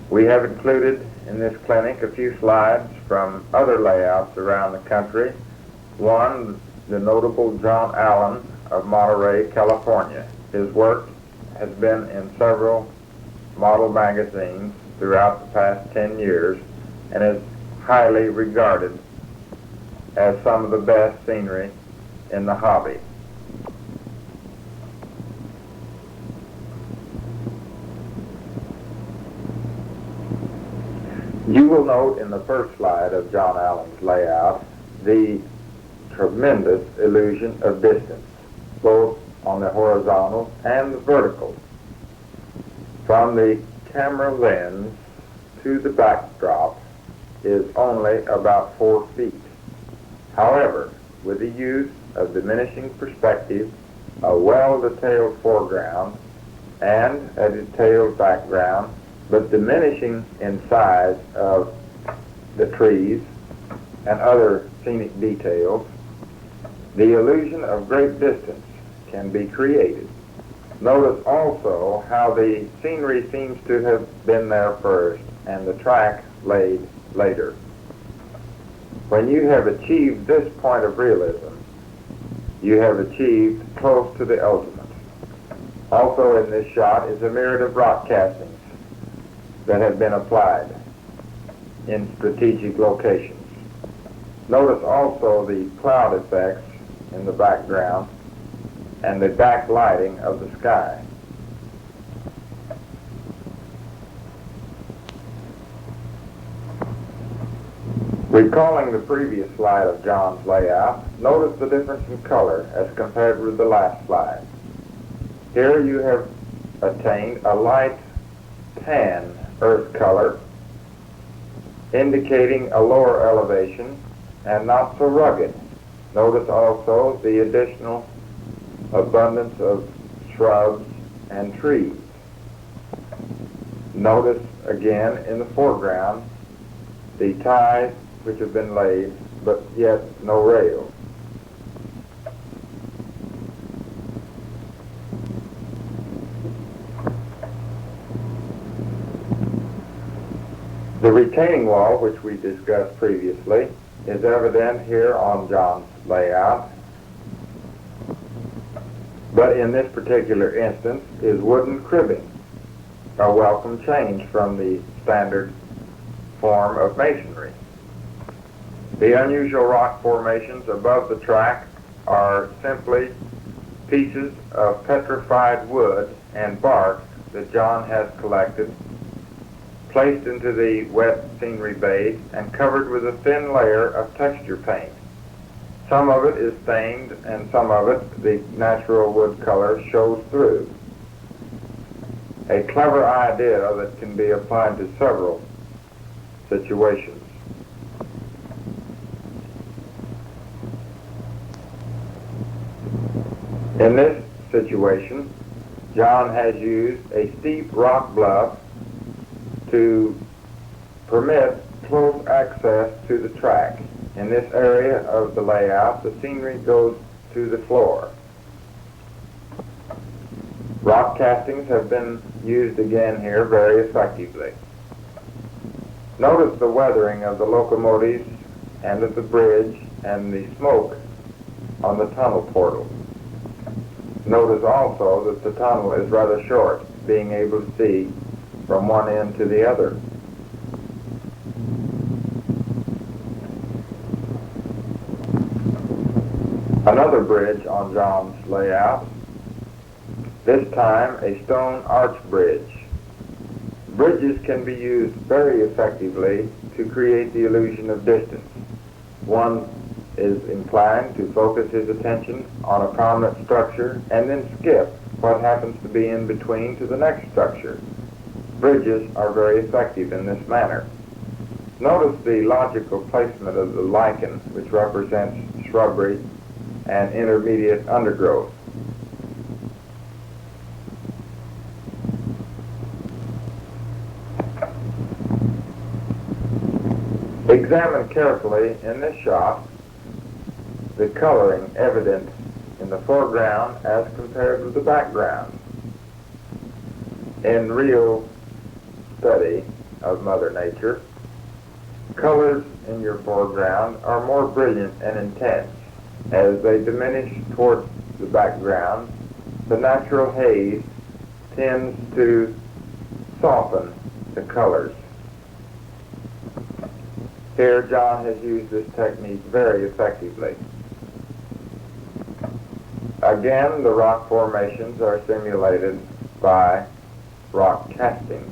We have included in this clinic a few slides from other layouts around the country. One, the notable John Allen of Monterey, California. His work has been in several model magazines throughout the past 10 years and is highly regarded as some of the best scenery in the hobby. You will note in the first slide of John Allen's layout the tremendous illusion of distance, both on the horizontal and the vertical. From the camera lens to the backdrop is only about 4 feet. However, with the use of diminishing perspective, a well-detailed foreground, and a detailed background, but diminishing in size of the trees and other scenic details, the illusion of great distance can be created. Notice also how the scenery seems to have been there first and the track laid later. When you have achieved this point of realism, you have achieved close to the ultimate. Also in this shot is a myriad of rock castings that have been applied in strategic locations. Notice also the cloud effects in the background and the backlighting of the sky. Recalling the previous slide of John's layout, notice the difference in color as compared with the last slide. Here you have attained a light tan earth color, indicating a lower elevation and not so rugged. Notice also the additional abundance of shrubs and trees. Notice again in the foreground the ties which have been laid, but yet no rails. The retaining wall, which we discussed previously, is evident here on John's layout, but in this particular instance is wooden cribbing, a welcome change from the standard form of masonry. The unusual rock formations above the track are simply pieces of petrified wood and bark that John has collected, placed into the wet scenery base, and covered with a thin layer of texture paint. Some of it is stained, and some of it, the natural wood color, shows through. A clever idea that can be applied to several situations. In this situation, John has used a steep rock bluff to permit close access to the track. In this area of the layout, the scenery goes to the floor. Rock castings have been used again here very effectively. Notice the weathering of the locomotives and of the bridge and the smoke on the tunnel portal. Notice also that the tunnel is rather short, being able to see from one end to the other. Another bridge on John's layout, this time a stone arch bridge. Bridges can be used very effectively to create the illusion of distance. One is inclined to focus his attention on a prominent structure and then skip what happens to be in between to the next structure. Bridges are very effective in this manner. Notice the logical placement of the lichen, which represents shrubbery and intermediate undergrowth. Examine carefully in this shot the coloring evident in the foreground as compared with the background. In real study of Mother Nature, colors in your foreground are more brilliant and intense. As they diminish towards the background, the natural haze tends to soften the colors. Here, John has used this technique very effectively. Again, the rock formations are simulated by rock casting.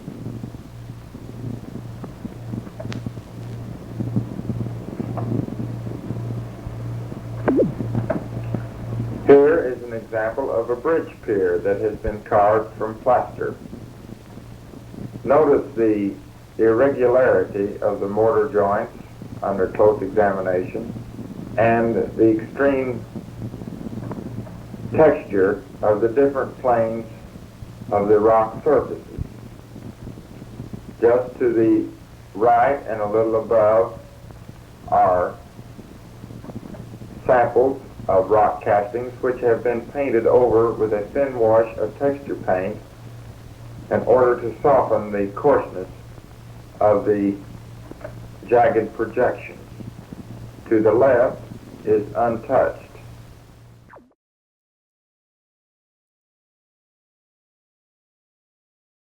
Here is an example of a bridge pier that has been carved from plaster. Notice the irregularity of the mortar joints under close examination and the extreme texture of the different planes of the rock surfaces. Just to the right and a little above are samples of rock castings which have been painted over with a thin wash of texture paint in order to soften the coarseness of the jagged projections. To the left is untouched.